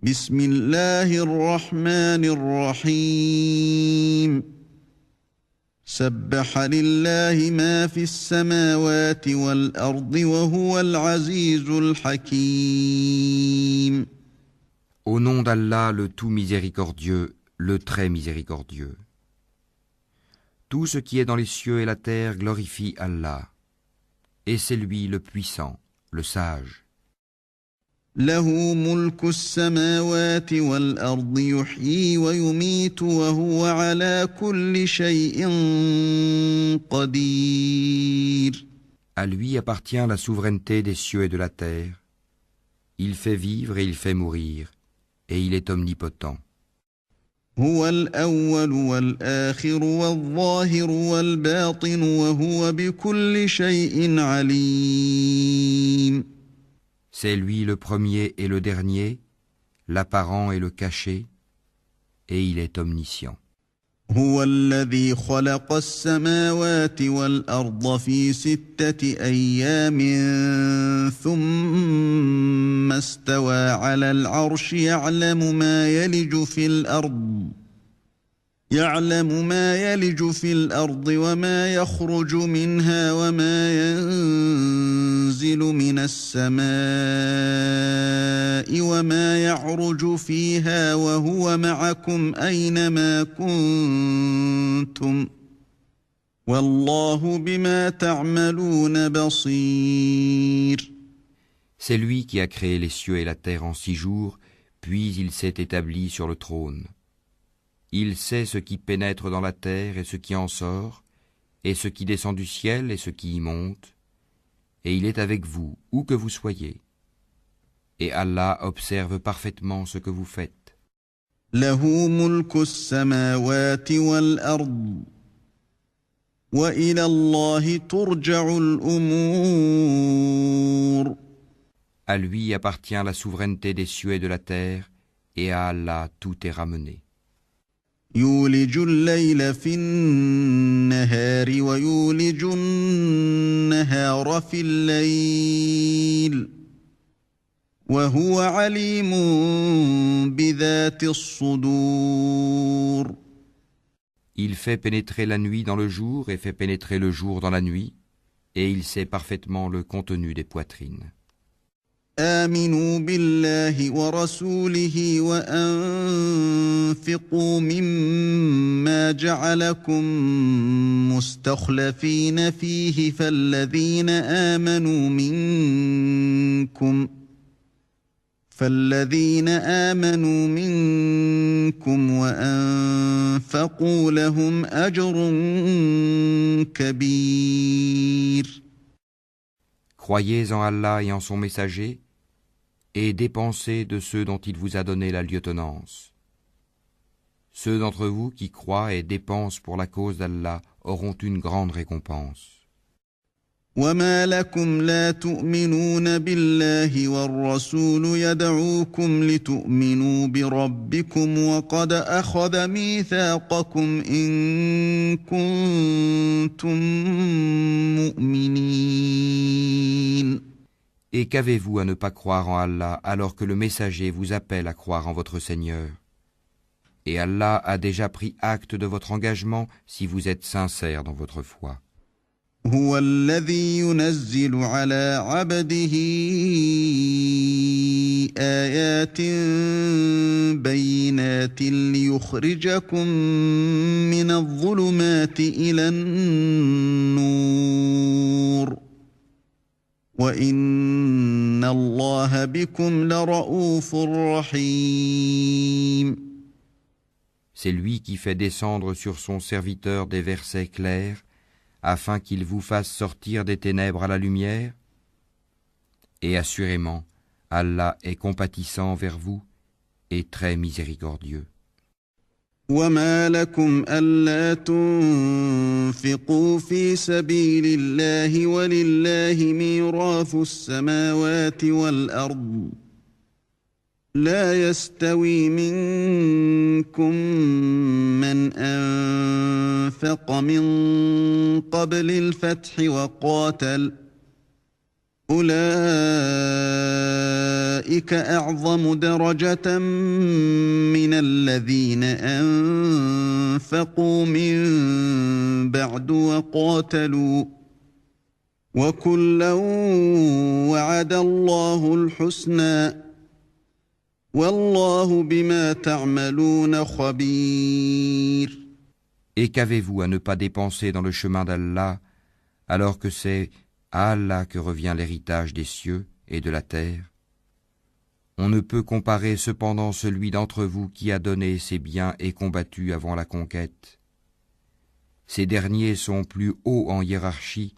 بسم الله الرحمن الرحيم سبح لله ما في السماوات والأرض وهو العزيز الحكيم. Au nom d'Allah, le tout miséricordieux, le très miséricordieux. Tout ce qui est dans les cieux et la terre glorifie Allah. Et c'est lui le puissant, le sage. له ملك السماوات والأرض يحيي ويميت وهو على كل شيء قدير. À lui appartient la souveraineté des cieux et de la terre. Il fait vivre et il fait mourir, et il est omnipotent. هو الأول والآخر والظاهر والباطن وهو بكل شيء عليم. C'est lui le premier et le dernier, l'apparent et le caché, et il est omniscient. هو الذي خلق السماوات والأرض في 6 أيام ثم استوى على العرش يعلم ما يلج في الأرض وما يخرج منها وما ينزل من السماء وما يعرج فيها وهو معكم أينما كنتم والله بما تعملون بصير. C'est lui qui a créé les cieux et la terre en 6 jours, puis il s'est établi sur le trône. Il sait ce qui pénètre dans la terre et ce qui en sort, et ce qui descend du ciel et ce qui y monte, et il est avec vous, où que vous soyez. Et Allah observe parfaitement ce que vous faites. له ملك السماوات والأرض وإلى الله ترجع الأمور. À lui appartient la souveraineté des cieux et de la terre, et à Allah tout est ramené. يولج الليل في النهار ويولج النهار في الليل وهو عليم بذات الصدور. Il fait pénétrer la nuit dans le jour et fait pénétrer le jour dans la nuit, et il sait parfaitement le contenu des poitrines. آمنوا بالله ورسوله وأنفقوا مما جعلكم مستخلفين فيه فالذين آمنوا منكم وأنفقوا لهم أجر كبير. Croyez en Allah et en son messager, et dépensez de ceux dont il vous a donné la lieutenance. Ceux d'entre vous qui croient et dépensent pour la cause d'Allah auront une grande récompense. وما لكم لا تؤمنون بالله والرسول يدعوكم لتؤمنوا بربكم وقد أخذ ميثاقكم إن كنتم مؤمنين. Et qu'avez-vous à ne pas croire en Allah alors que le messager vous appelle à croire en votre Seigneur? Et Allah a déjà pris acte de votre engagement si vous êtes sincère dans votre foi. هو الذي ينزل على عبده آيات بينات ليخرجكم من الظلمات إلى النور وإن الله بكم لرؤوف رحيم. C'est lui qui fait descendre sur son serviteur des versets clairs afin qu'il vous fasse sortir des ténèbres à la lumière. Et assurément, Allah est compatissant vers vous et très miséricordieux. وما لكم ألا تنفقوا في سبيل الله ولله ميراث السماوات والأرض لا يستوي منكم من أنفق من قبل الفتح وقاتل أولئك أعظم درجة من الذين أنفقوا من بعد وقاتلوا وكلا وعد الله الحسنى والله بما تعملون خبير. Et qu'avez-vous à ne pas dépenser dans le chemin d'Allah, alors que c'est à Allah que revient l'héritage des cieux et de la terre? On ne peut comparer cependant celui d'entre vous qui a donné ses biens et combattu avant la conquête. Ces derniers sont plus hauts en hiérarchie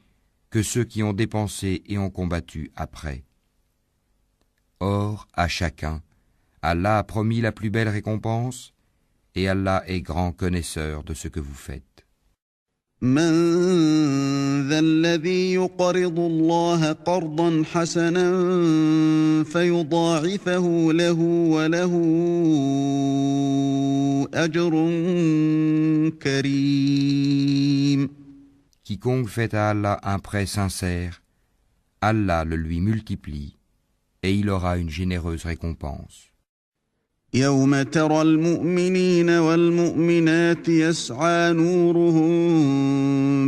que ceux qui ont dépensé et ont combattu après. Or, à chacun, Allah a promis la plus belle récompense, et Allah est grand connaisseur de ce que vous faites. من ذا الذي يقرض الله قرضا حسنا فيضاعفه له وله أجر كريم. Quiconque fait à Allah un prêt sincère, Allah le lui multiplie, et il aura une généreuse récompense. يوم ترى المؤمنين والمؤمنات يسعى نورهم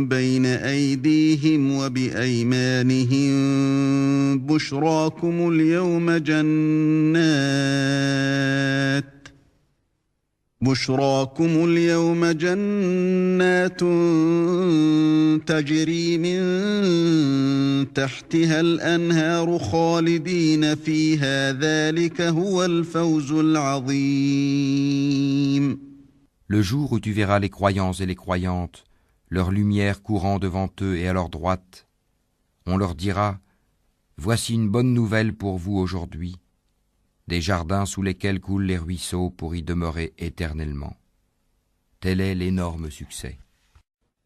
بين أيديهم وبأيمانهم بشراكم اليوم جنات تجري من تحتها الأنهار خالدين فيها ذلك هو الفوز العظيم. Le jour où tu verras les croyants et les croyantes, leur lumière courant devant eux et à leur droite, on leur dira : voici une bonne nouvelle pour vous aujourd'hui, des jardins sous lesquels coulent les ruisseaux pour y demeurer éternellement. Tel est l'énorme succès.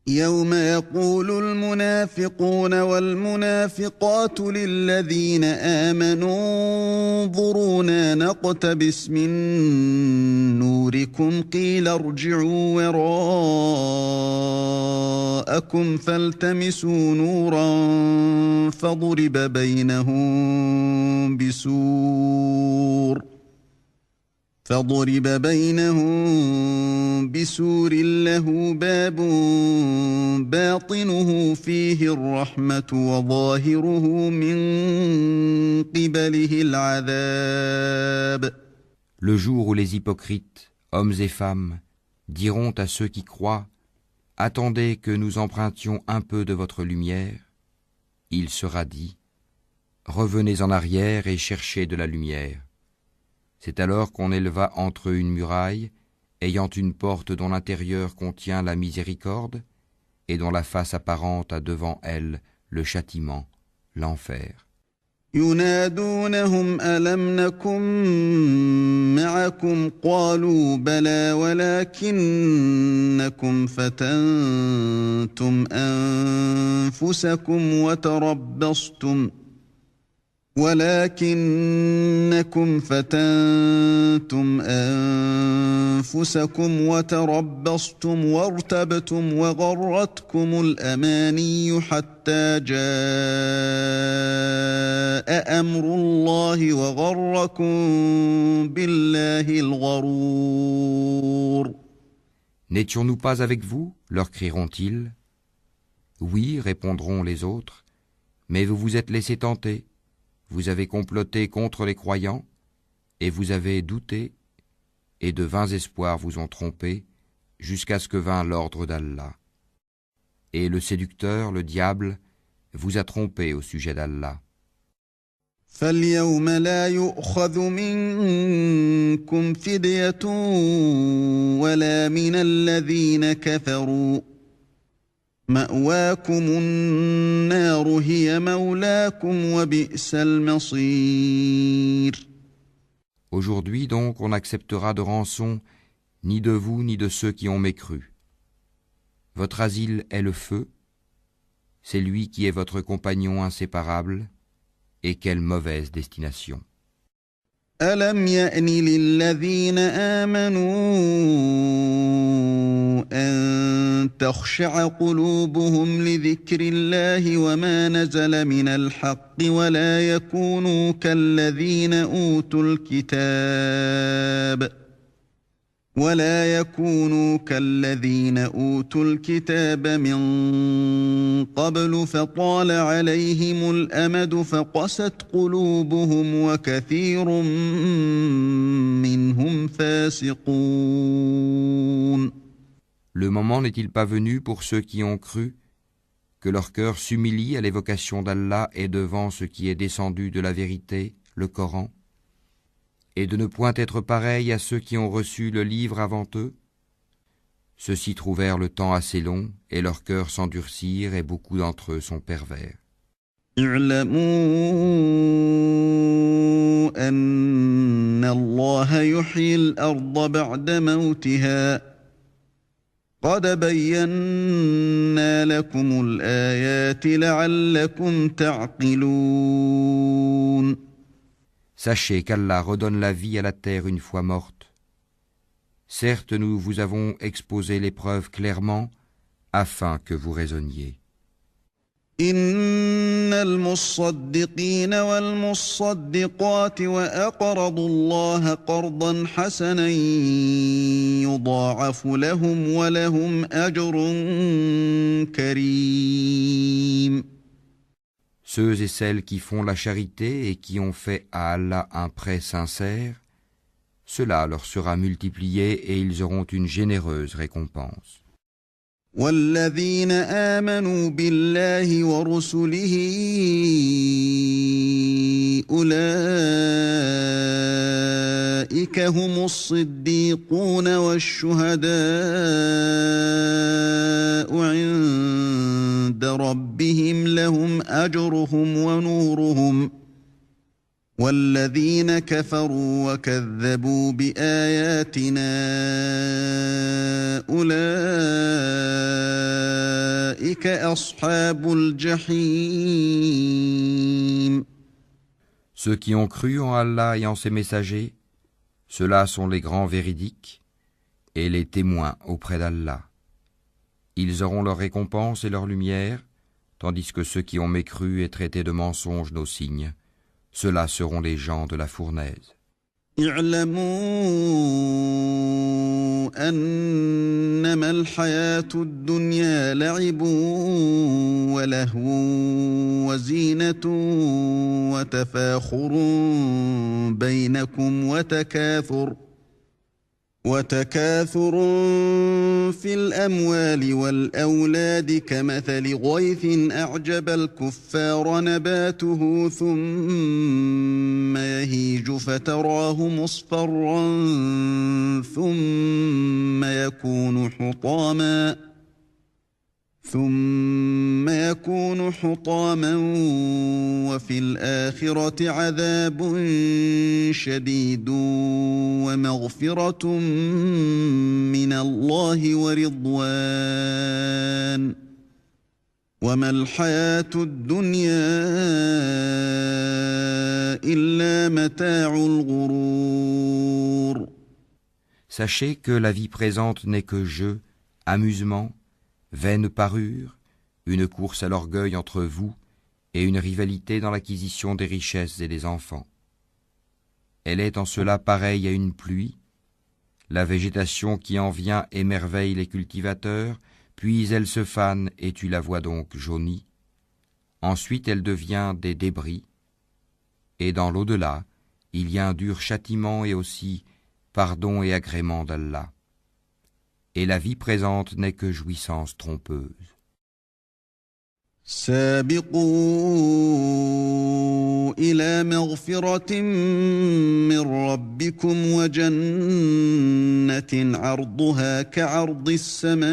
يوم يقول المنافقون والمنافقات للذين آمنوا انظرونا نقتبس من نوركم قيل ارجعوا وراءكم فالتمسوا نورا فضرب بينهم بسور له باب باطنه فيه الرحمة وظاهره من قبله العذاب. Le jour où les hypocrites, hommes et femmes, diront à ceux qui croient : attendez que nous empruntions un peu de votre lumière, il sera dit : revenez en arrière et cherchez de la lumière. C'est alors qu'on éleva entre eux une muraille, ayant une porte dont l'intérieur contient la miséricorde, et dont la face apparente a devant elle le châtiment, l'enfer. ينادونهم ألم نكن معكم قالوا بلى ولكنكم فتنتم أنفسكم وتربصتم وارتبتم وغرتكم الأماني حتى جاء أمر الله وغركم بالله الغرور. N'étions-nous pas avec vous ? Leur crieront-ils. Oui, répondront les autres, mais vous vous êtes laissés tenter. Vous avez comploté contre les croyants, et vous avez douté, et de vains espoirs vous ont trompé, jusqu'à ce que vint l'ordre d'Allah. Et le séducteur, le diable, vous a trompé au sujet d'Allah. فاليوم لا يؤخذ منكم فدية ولا من الذين كفروا مأواكم النار هي مولاكم وبئس المصير. Aujourd'hui donc on n'acceptera de rançon ni de vous ni de ceux qui ont mécru. Votre asile est le feu, c'est lui qui est votre compagnon inséparable, et quelle mauvaise destination. ألم يأن للذين آمنوا أن تخشع قلوبهم لذكر الله وما نزل من الحق ولا يكونوا كالذين أوتوا الكتاب من قبل فطال عليهم الأمد فقست قلوبهم وكثير منهم فاسقون. Le moment n'est-il pas venu pour ceux qui ont cru que leur cœur s'humilie à l'évocation d'Allah et devant ce qui est descendu de la vérité, le Coran, et de ne point être pareil à ceux qui ont reçu le livre avant eux? Ceux-ci trouvèrent le temps assez long et leurs cœurs s'endurcirent et beaucoup d'entre eux sont pervers. اعلموا أن الله يحيي الأرض بعد موتها قد بينا لكم الآيات لعلكم تعقلون. Sachez qu'Allah redonne la vie à la terre une fois morte. Certes, nous vous avons exposé les preuves clairement, afin que vous raisonniez. إن المصدقين والمصدقات وأقرضوا الله قرضا حسنا يضاعف لهم ولهم أجر كريم. Ceux et celles qui font la charité et qui ont fait à Allah un prêt sincère, cela leur sera multiplié et ils auront une généreuse récompense. والذين آمنوا بالله ورسله أولئك هم الصديقون والشهداء عند ربهم لهم أجرهم ونورهم والذين كفروا وكذبوا بآياتنا أولئك أصحاب الجحيم. Ceux qui ont cru en Allah et en ses messagers, ceux-là sont les grands véridiques et les témoins auprès d'Allah. Ils auront leur récompense et leur lumière, tandis que ceux qui ont mécru et traité de mensonges nos signes, ceux-là seront les gens de la fournaise. اعلموا أنما الحياة الدنيا لعب ولهو وزينة وتفاخر بينكم وتكاثر في الأموال والأولاد كمثل غيث أعجب الكفار نباته ثم يهيج فتراه مصفرا ثم يكون حطاما وفي الآخرة عذاب شديد ومغفرة من الله ورضوان وما الحياة الدنيا إلا متاع الغرور. Sachez que la vie présente n'est que jeu, amusement, vaine parure, une course à l'orgueil entre vous et une rivalité dans l'acquisition des richesses et des enfants. Elle est en cela pareille à une pluie, la végétation qui en vient émerveille les cultivateurs, puis elle se fane et tu la vois donc jaunie. Ensuite elle devient des débris, et dans l'au-delà, il y a un dur châtiment et aussi pardon et agrément d'Allah. Et la vie présente n'est que jouissance trompeuse. سابقوا إلى مغفرة من ربكم وجنة عرضها كعرض السماء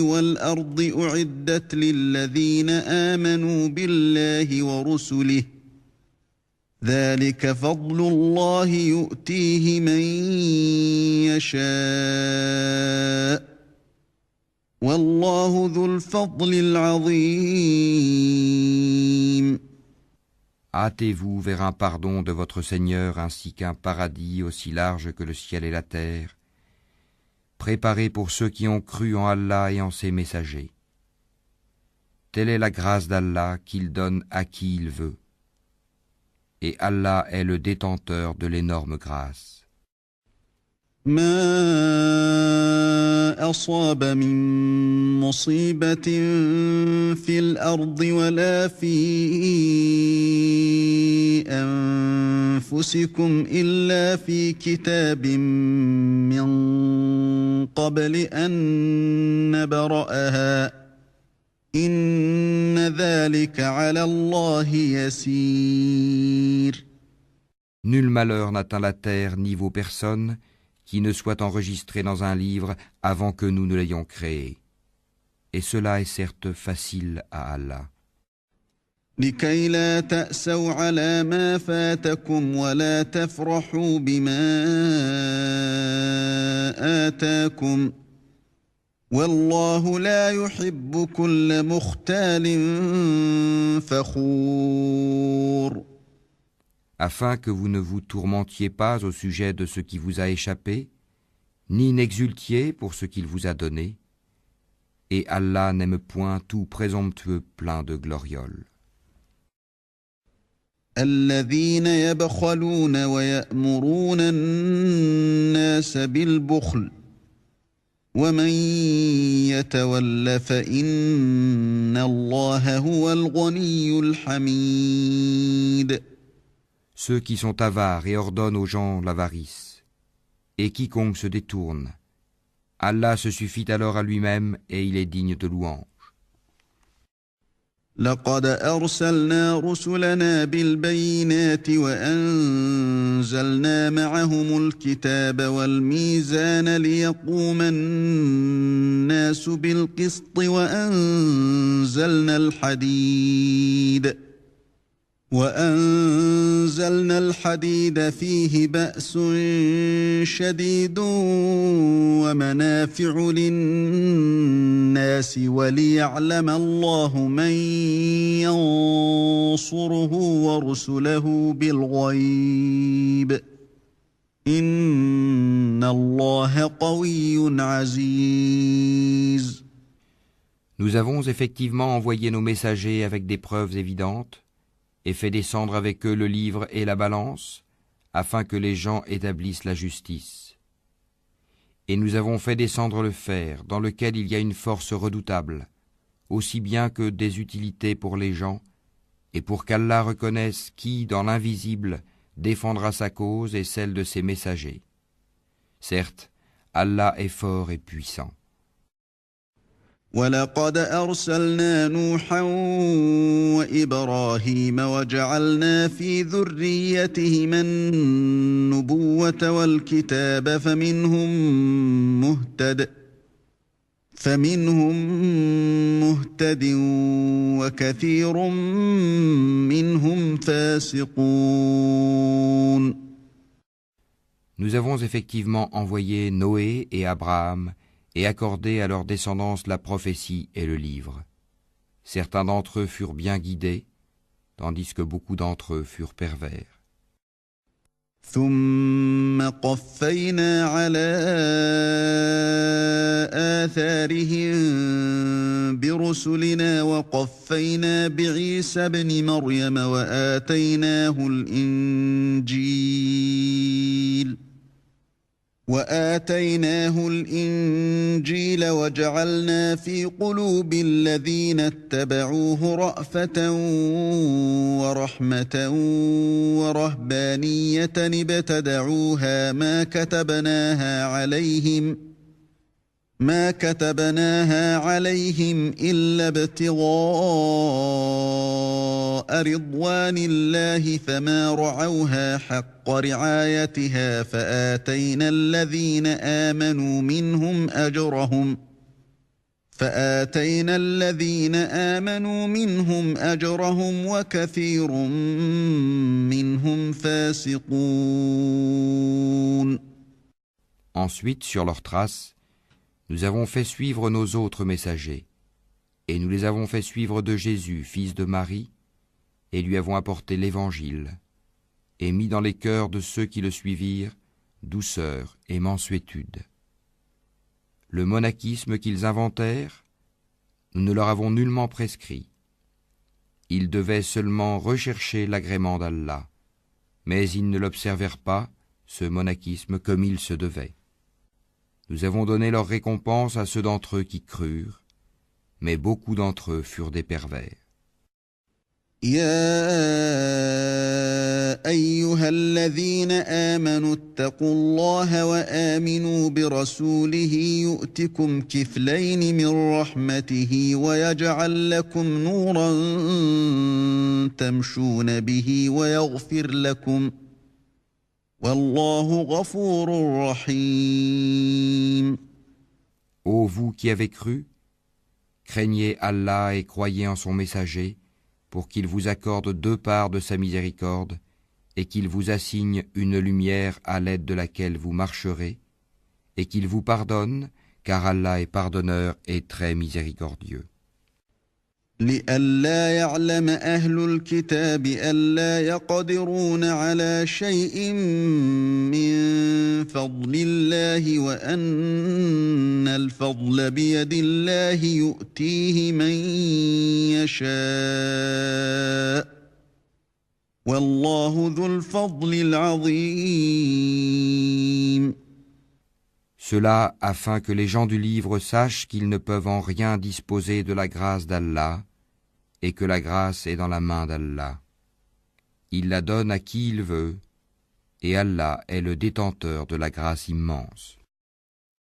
والأرض أعدت للذين آمنوا بالله ورسله ذلك فضل الله يؤتيه من يشاء والله ذو الفضل العظيم. Hâtez-vous vers un pardon de votre Seigneur ainsi qu'un paradis aussi large que le ciel et la terre, préparé pour ceux qui ont cru en Allah et en ses messagers. Telle est la grâce d'Allah qu'il donne à qui il veut. Et Allah est le détenteur de l'énorme grâce. ما أصاب من مصيبة في الأرض ولا في أنفسكم إلا في كتاب من قبل أن نبرأها إن ذلك على الله يسير. Nul malheur n'atteint la terre ni vos personnes qui ne soit enregistré dans un livre avant que nous ne l'ayons créé. Et cela est certes facile à Allah. لكي لا تأسوا على ما فاتكم ولا تفرحوا بما آتاكم والله لا يحب كل مختال فخور. Afin que vous ne vous tourmentiez pas au sujet de ce qui vous a échappé, ni n'exultiez pour ce qu'il vous a donné, et Allah n'aime point tout présomptueux plein de glorioles. الذين يبخلون ويأمرون الناس بالبخل ومن يتول فإن الله هو الغني الحميد. Ceux qui sont avares et ordonnent aux gens l'avarice, et quiconque se détourne, Allah se suffit alors à lui-même et il est digne de louange. لقد أرسلنا رسلنا بالبينات وأنزلنا معهم الكتاب والميزان ليقوم الناس بالقسط وأنزلنا الحديد فيه بأس شديد ومنافع للناس وليعلم الله من ينصره ورسله بالغيب إن الله قوي عزيز. Nous avons effectivement envoyé nos messagers avec des preuves évidentes et fait descendre avec eux le livre et la balance, afin que les gens établissent la justice. Et nous avons fait descendre le fer, dans lequel il y a une force redoutable, aussi bien que des utilités pour les gens, et pour qu'Allah reconnaisse qui, dans l'invisible, défendra sa cause et celle de ses messagers. Certes, Allah est fort et puissant. ولقد أرسلنا نوحا وإبراهيم وجعلنا في ذريتهما النبوة والكتاب فمنهم مهتد وكثير منهم فاسقون. Nous avons effectivement envoyé Noé et Abraham et accordé à leur descendance la prophétie et le livre. Certains d'entre eux furent bien guidés, tandis que beaucoup d'entre eux furent pervers. ثم قفينا على آثارهم برسلنا وقفينا بعيسى ابن مريم وآتيناه الإنجيل وجعلنا في قلوب الذين اتبعوه رأفة ورحمة ورهبانية ابتدعوها ما كتبناها عليهم إلا ابتغاء رضوان الله فما رعوها حق رعايتها فآتينا الذين آمنوا منهم أجرهم وكثير منهم فاسقون. Ensuite, sur leurs traces, nous avons fait suivre nos autres messagers, et nous les avons fait suivre de Jésus, fils de Marie, et lui avons apporté l'Évangile, et mis dans les cœurs de ceux qui le suivirent douceur et mansuétude. Le monachisme qu'ils inventèrent, nous ne leur avons nullement prescrit. Ils devaient seulement rechercher l'agrément d'Allah, mais ils ne l'observèrent pas, ce monachisme, comme il se devait. Nous avons donné leur récompense à ceux d'entre eux qui crurent, mais beaucoup d'entre eux furent des pervers. يا أيها الذين آمنوا اتقوا الله وآمنوا برسوله يؤتكم كفلين من رحمته ويجعل لكم نورا تمشون به ويغفر لكم والله غفور رحيم. Ô vous qui avez cru, craignez Allah et croyez en son messager, pour qu'il vous accorde 2 parts de sa miséricorde, et qu'il vous assigne une lumière à l'aide de laquelle vous marcherez, et qu'il vous pardonne, car Allah est pardonneur et très miséricordieux. لئلا يعلم أهل الكتاب ألا يقدرون على شيء من فضل الله وأن الفضل بيد الله يؤتيه من يشاء والله ذو الفضل العظيم. Cela afin que les gens du livre sachent qu'ils ne peuvent en rien disposer de la grâce d'Allah, et que la grâce est dans la main d'Allah. Il la donne à qui il veut, et Allah est le détenteur de la grâce immense.